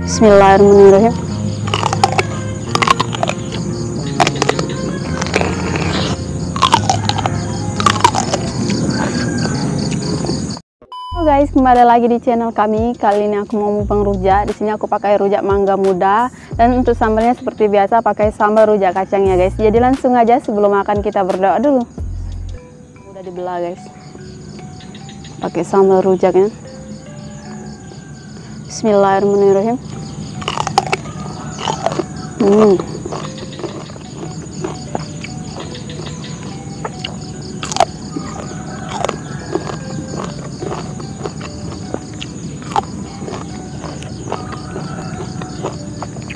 Bismillahirrahmanirrahim. Halo guys, kembali lagi di channel kami. Kali ini aku mau mukbang rujak. Di sini aku pakai rujak mangga muda, dan untuk sambalnya seperti biasa pakai sambal rujak kacang ya guys. Jadi langsung aja, sebelum makan kita berdoa dulu. Udah dibelah guys. Pakai sambal rujaknya. Bismillahirrahmanirrahim.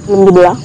Belum dibelah.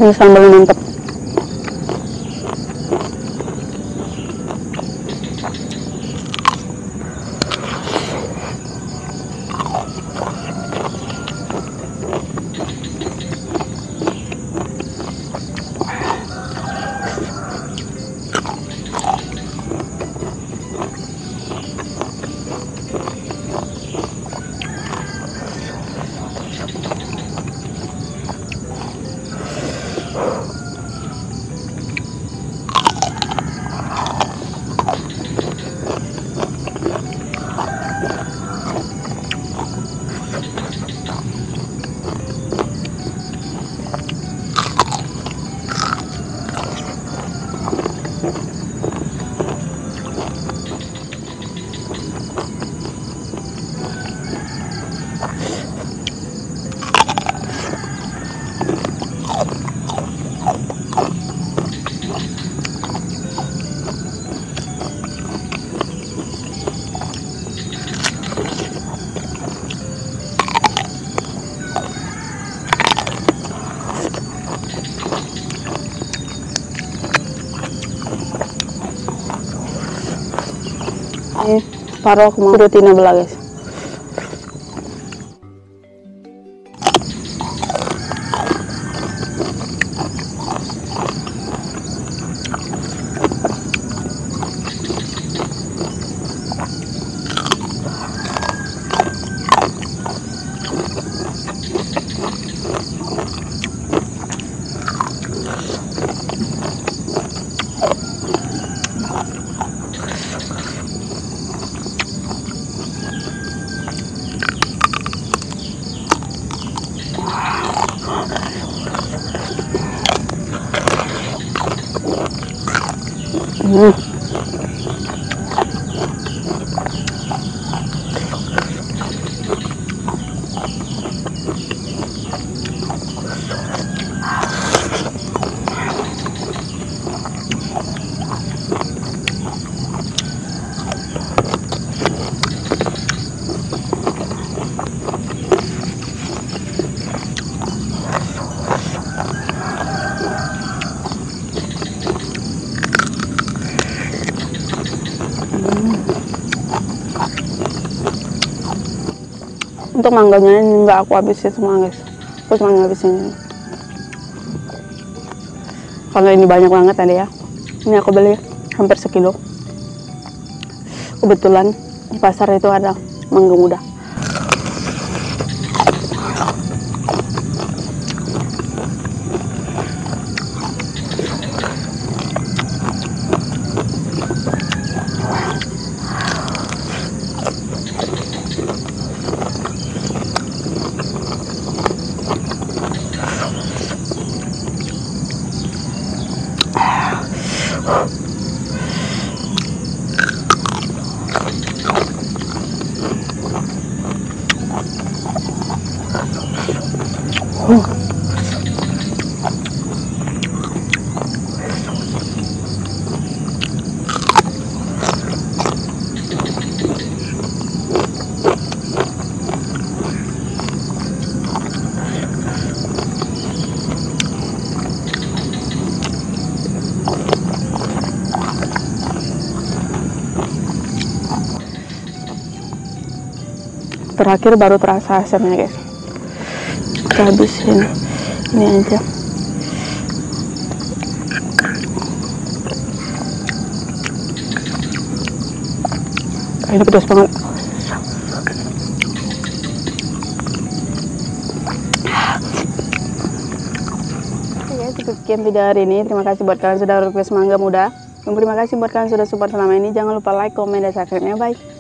Ini sambal mantap. Paruh aku mau tina belah guys. Untuk mangganya ini nggak aku habisin semua guys, aku cuma ngabisin karena ini banyak banget tadi ya. Ini aku beli hampir sekilo. Kebetulan di pasar itu ada mangga muda. Terakhir baru terasa asamnya guys. Kita habisin ini aja. Ini pedas banget. Oke, cukup sekian video hari ini. Terima kasih buat kalian sudah request mangga muda. Dan terima kasih buat kalian sudah support selama ini. Jangan lupa like, komen, dan subscribe-nya. Bye.